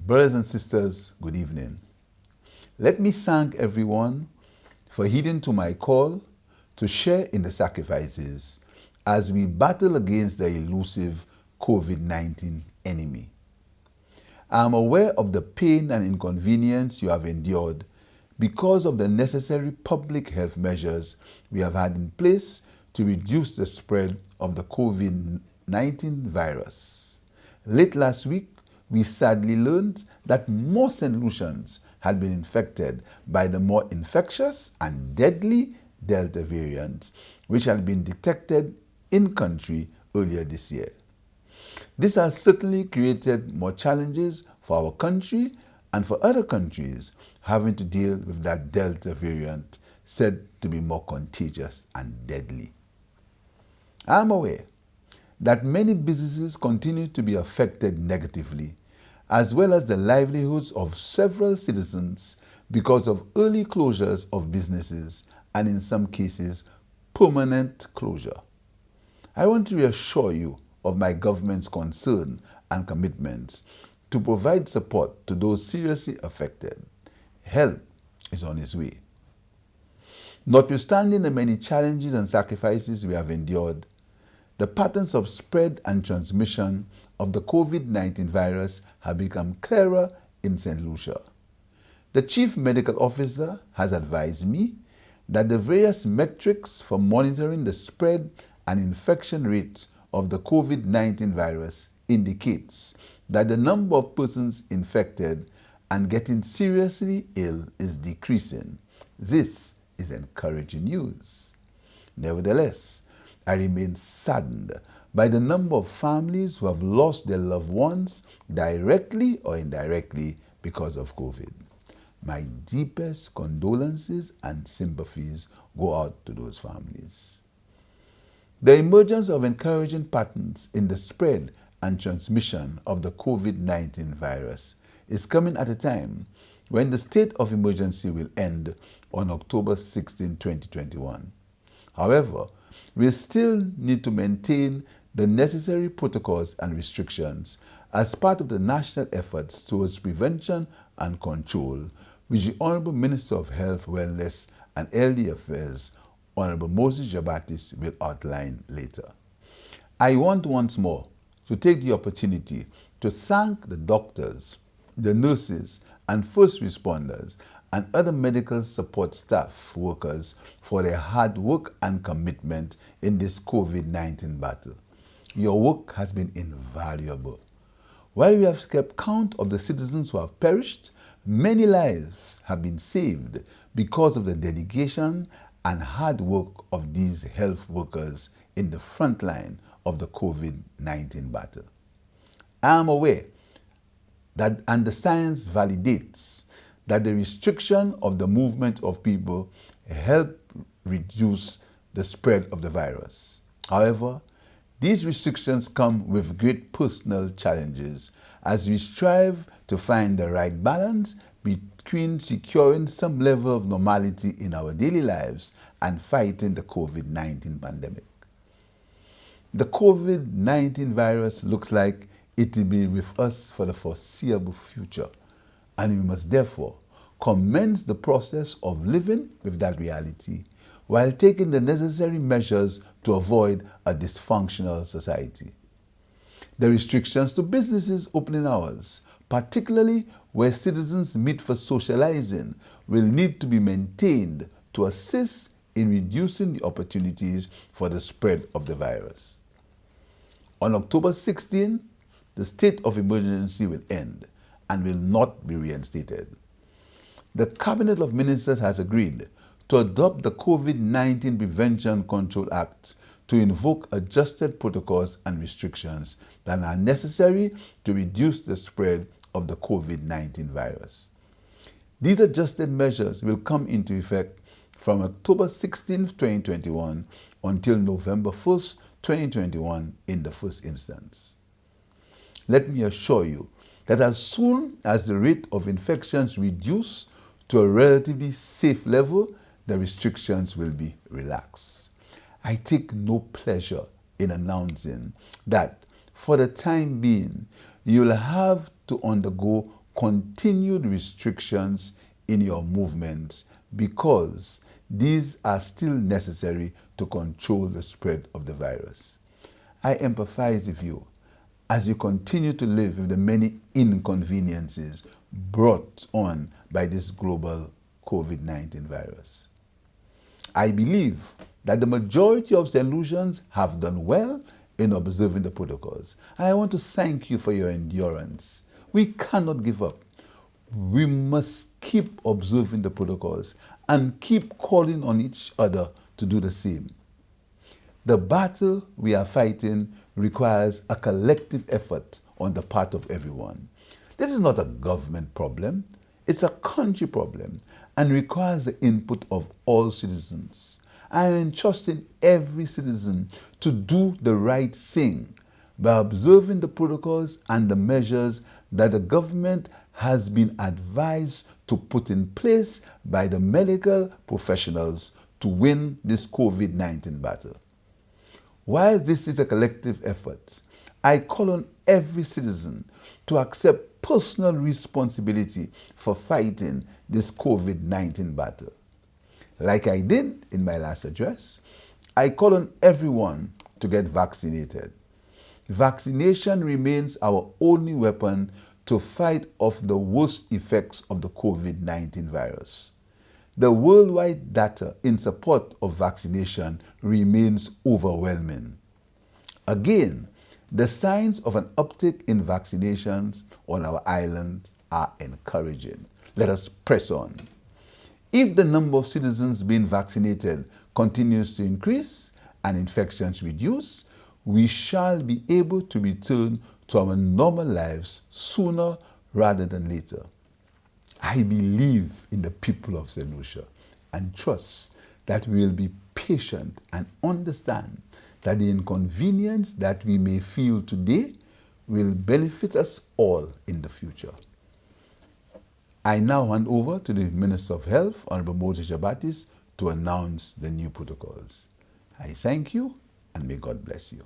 Brothers and sisters, good evening. Let me thank everyone for heeding to my call to share in the sacrifices as we battle against the elusive COVID-19 enemy. I am aware of the pain and inconvenience you have endured because of the necessary public health measures we have had in place to reduce the spread of the COVID-19 virus. Late last week, we sadly learned that more St. Lucians had been infected by the more infectious and deadly Delta variant, which had been detected in country earlier this year. This has certainly created more challenges for our country and for other countries having to deal with that Delta variant said to be more contagious and deadly. I am aware that many businesses continue to be affected negatively, as well as the livelihoods of several citizens because of early closures of businesses and in some cases, permanent closure. I want to reassure you of my government's concern and commitments to provide support to those seriously affected. Help is on its way. Notwithstanding the many challenges and sacrifices we have endured, the patterns of spread and transmission of the COVID-19 virus have become clearer in St. Lucia. The Chief Medical Officer has advised me that the various metrics for monitoring the spread and infection rates of the COVID-19 virus indicates that the number of persons infected and getting seriously ill is decreasing. This is encouraging news. Nevertheless, I remain saddened by the number of families who have lost their loved ones directly or indirectly because of COVID. My deepest condolences and sympathies go out to those families. The emergence of encouraging patterns in the spread and transmission of the COVID-19 virus is coming at a time when the state of emergency will end on October 16, 2021. However, we still need to maintain the necessary protocols and restrictions as part of the national efforts towards prevention and control, which the Honorable Minister of Health, Wellness and Elderly Affairs, Honorable Moses Jabatis, will outline later. I want once more to take the opportunity to thank the doctors, the nurses and first responders and other medical support staff workers for their hard work and commitment in this COVID-19 battle. Your work has been invaluable. While we have kept count of the citizens who have perished, many lives have been saved because of the dedication and hard work of these health workers in the front line of the COVID-19 battle. I am aware that, and the science validates, that the restriction of the movement of people help reduce the spread of the virus. However, these restrictions come with great personal challenges as we strive to find the right balance between securing some level of normality in our daily lives and fighting the COVID-19 pandemic. The COVID-19 virus looks like it will be with us for the foreseeable future, and we must therefore commence the process of living with that reality while taking the necessary measures to avoid a dysfunctional society. The restrictions to businesses opening hours, particularly where citizens meet for socializing, will need to be maintained to assist in reducing the opportunities for the spread of the virus. On October 16, the state of emergency will end and will not be reinstated. The Cabinet of Ministers has agreed to adopt the COVID-19 Prevention Control Act to invoke adjusted protocols and restrictions that are necessary to reduce the spread of the COVID-19 virus. These adjusted measures will come into effect from October 16, 2021 until November 1, 2021 in the first instance. Let me assure you that as soon as the rate of infections reduce to a relatively safe level, the restrictions will be relaxed. I take no pleasure in announcing that for the time being, you'll have to undergo continued restrictions in your movements because these are still necessary to control the spread of the virus. I empathize with you as you continue to live with the many inconveniences brought on by this global COVID-19 virus. I believe that the majority of St. Lucians have done well in observing the protocols, and I want to thank you for your endurance. We cannot give up. We must keep observing the protocols and keep calling on each other to do the same. The battle we are fighting requires a collective effort on the part of everyone. This is not a government problem, it's a country problem and requires the input of all citizens. I am entrusting every citizen to do the right thing by observing the protocols and the measures that the government has been advised to put in place by the medical professionals to win this COVID-19 battle. While this is a collective effort, I call on every citizen to accept personal responsibility for fighting this COVID-19 battle. Like I did in my last address, I call on everyone to get vaccinated. Vaccination remains our only weapon to fight off the worst effects of the COVID-19 virus. The worldwide data in support of vaccination remains overwhelming. Again, the signs of an uptick in vaccinations on our island are encouraging. Let us press on. If the number of citizens being vaccinated continues to increase and infections reduce, we shall be able to return to our normal lives sooner rather than later. I believe in the people of St. Lucia and trust that we will be patient and understand that the inconvenience that we may feel today will benefit us all in the future. I now hand over to the Minister of Health, Honorable Moses Jabatis, to announce the new protocols. I thank you and may God bless you.